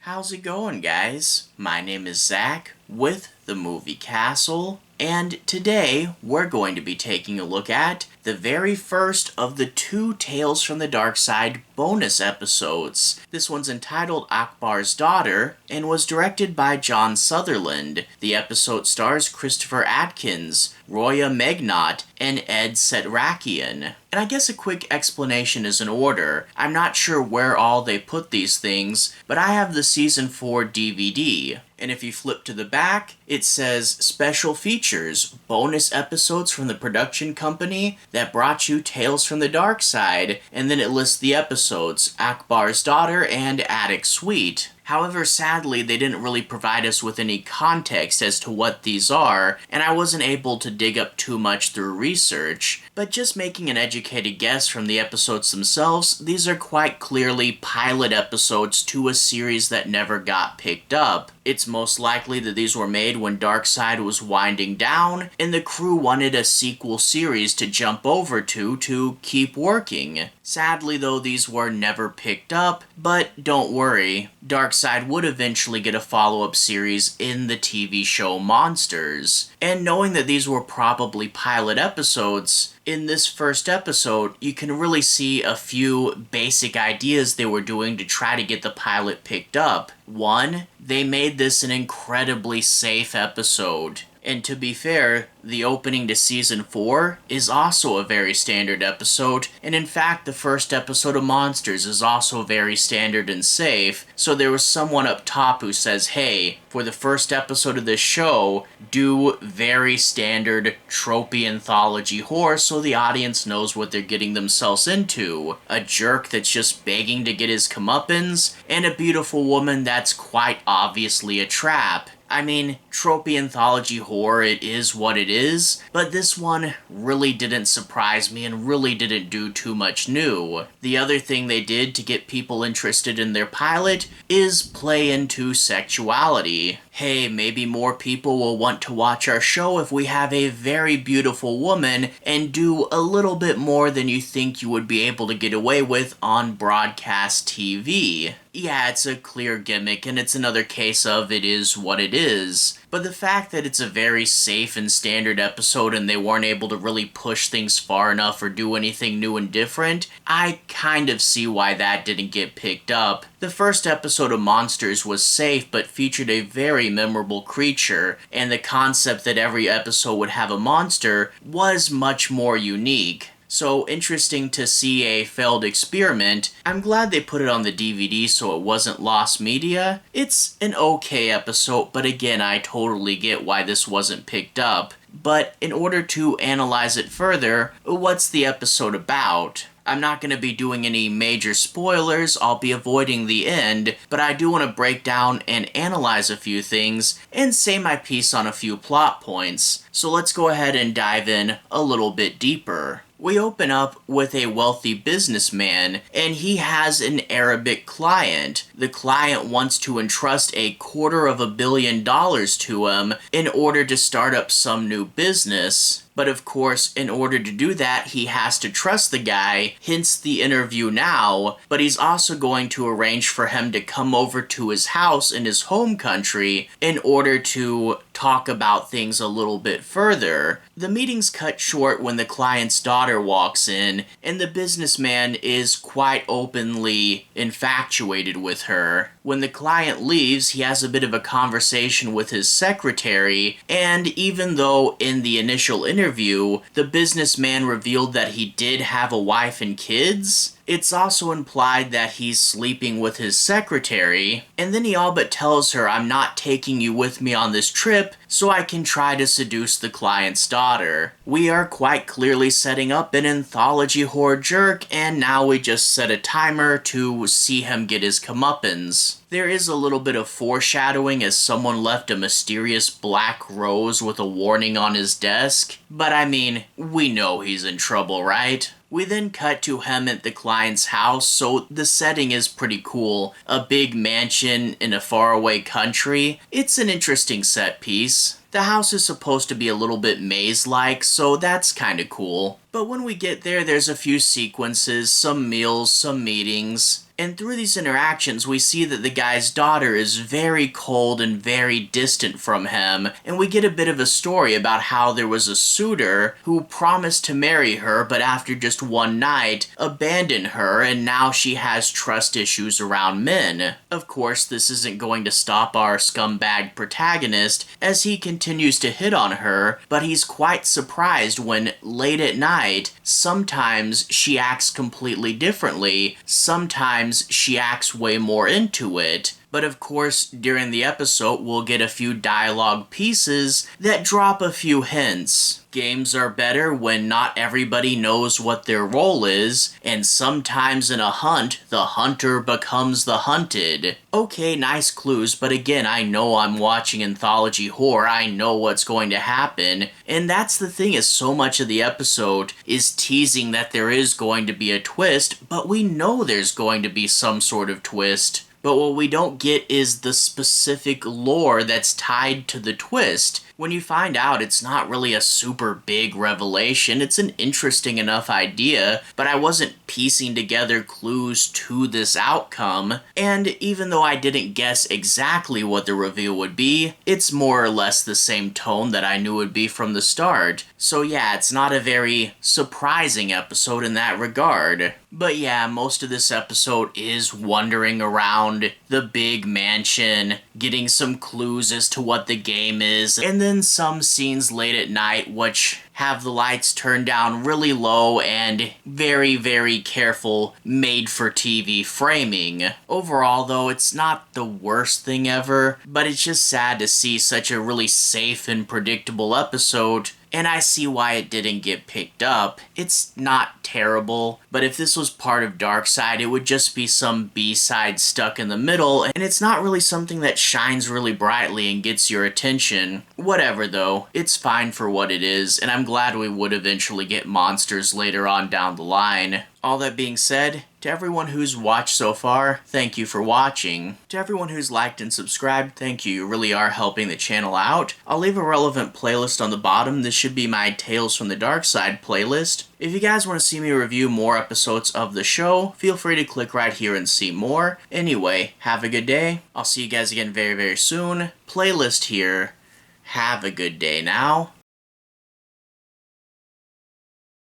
How's it going, guys? My name is Zach with the Movie Castle, and today we're going to be taking a look at the very first of the two Tales from the Darkside bonus episodes. This one's entitled Akhbar's Daughter and was directed by John Sutherland. The episode stars Christopher Atkins, Roya Megnot, and Ed Setrakian. And I guess a quick explanation is in order. I'm not sure where all they put these things, but I have the Season 4 DVD. And if you flip to the back, it says Special Features, bonus episodes from the production company that brought you Tales from the Darkside, and then it lists the episodes, Akhbar's Daughter and Attic Suite. However, sadly, they didn't really provide us with any context as to what these are, and I wasn't able to dig up too much through research. But just making an educated guess from the episodes themselves, these are quite clearly pilot episodes to a series that never got picked up. It's most likely that these were made when Darkside was winding down, and the crew wanted a sequel series to jump over to keep working. Sadly though, these were never picked up, but don't worry, Darkside would eventually get a follow-up series in the TV show Monsters. And knowing that these were probably pilot episodes, in this first episode, you can really see a few basic ideas they were doing to try to get the pilot picked up. One, they made this an incredibly safe episode. And to be fair, the opening to Season 4 is also a very standard episode, and in fact the first episode of Monsters is also very standard and safe, so there was someone up top who says, hey, for the first episode of this show, do very standard tropey anthology horror so the audience knows what they're getting themselves into. A jerk that's just begging to get his comeuppance, and a beautiful woman that's quite obviously a trap. I mean, tropey anthology horror, it is what it is, but this one really didn't surprise me and really didn't do too much new. The other thing they did to get people interested in their pilot is play into sexuality. Hey, maybe more people will want to watch our show if we have a very beautiful woman and do a little bit more than you think you would be able to get away with on broadcast TV. Yeah, it's a clear gimmick, and it's another case of it is what it is. But the fact that it's a very safe and standard episode and they weren't able to really push things far enough or do anything new and different, I kind of see why that didn't get picked up. The first episode of Monsters was safe but featured a very memorable creature, and the concept that every episode would have a monster was much more unique. So interesting to see a failed experiment. I'm glad they put it on the DVD so it wasn't lost media. It's an okay episode, but again, I totally get why this wasn't picked up. But in order to analyze it further, what's the episode about? I'm not going to be doing any major spoilers, I'll be avoiding the end, but I do want to break down and analyze a few things and say my piece on a few plot points. So let's go ahead and dive in a little bit deeper. We open up with a wealthy businessman, and he has an Arabic client. The client wants to entrust $250 million to him in order to start up some new business. But of course, in order to do that, he has to trust the guy, hence the interview now, but he's also going to arrange for him to come over to his house in his home country in order to talk about things a little bit further. The meeting's cut short when the client's daughter walks in, and the businessman is quite openly infatuated with her. When the client leaves, he has a bit of a conversation with his secretary, and even though in the initial interview, the businessman revealed that he did have a wife and kids, it's also implied that he's sleeping with his secretary, and then he all but tells her, I'm not taking you with me on this trip so I can try to seduce the client's daughter. We are quite clearly setting up an anthology horror jerk, and now we just set a timer to see him get his comeuppance. There is a little bit of foreshadowing as someone left a mysterious black rose with a warning on his desk, but I mean, we know he's in trouble, right? We then cut to him at the client's house, so the setting is pretty cool. A big mansion in a faraway country. It's an interesting set piece. The house is supposed to be a little bit maze-like, so that's kinda cool. But when we get there, there's a few sequences, some meals, some meetings. And through these interactions, we see that the guy's daughter is very cold and very distant from him, and we get a bit of a story about how there was a suitor who promised to marry her, but after just one night, abandoned her, and now she has trust issues around men. Of course, this isn't going to stop our scumbag protagonist as he continues to hit on her, but he's quite surprised when, late at night, sometimes she acts completely differently, sometimes she acts way more into it. But of course, during the episode, we'll get a few dialogue pieces that drop a few hints. Games are better when not everybody knows what their role is, and sometimes in a hunt, the hunter becomes the hunted. Okay, nice clues, but again, I know I'm watching anthology horror, I know what's going to happen, and that's the thing, is so much of the episode is teasing that there is going to be a twist, but we know there's going to be some sort of twist. But what we don't get is the specific lore that's tied to the twist. When you find out, it's not really a super big revelation. It's an interesting enough idea, but I wasn't piecing together clues to this outcome. And even though I didn't guess exactly what the reveal would be, it's more or less the same tone that I knew would be from the start. So yeah, it's not a very surprising episode in that regard. But yeah, most of this episode is wandering around the big mansion, getting some clues as to what the game is, and then some scenes late at night which have the lights turned down really low and very, very careful made-for-TV framing. Overall, though, it's not the worst thing ever, but it's just sad to see such a really safe and predictable episode, and I see why it didn't get picked up. It's not terrible, but if this was part of Darkside, it would just be some B-side stuck in the middle, and it's not really something that shines really brightly and gets your attention. Whatever though, it's fine for what it is, and I'm glad we would eventually get monsters later on down the line. All that being said, to everyone who's watched so far, thank you for watching. To everyone who's liked and subscribed, thank you. You really are helping the channel out. I'll leave a relevant playlist on the bottom. This should be my Tales from the Darkside playlist. If you guys want to see me review more episodes of the show, feel free to click right here and see more. Anyway, have a good day. I'll see you guys again very, very soon. Playlist here. Have a good day now.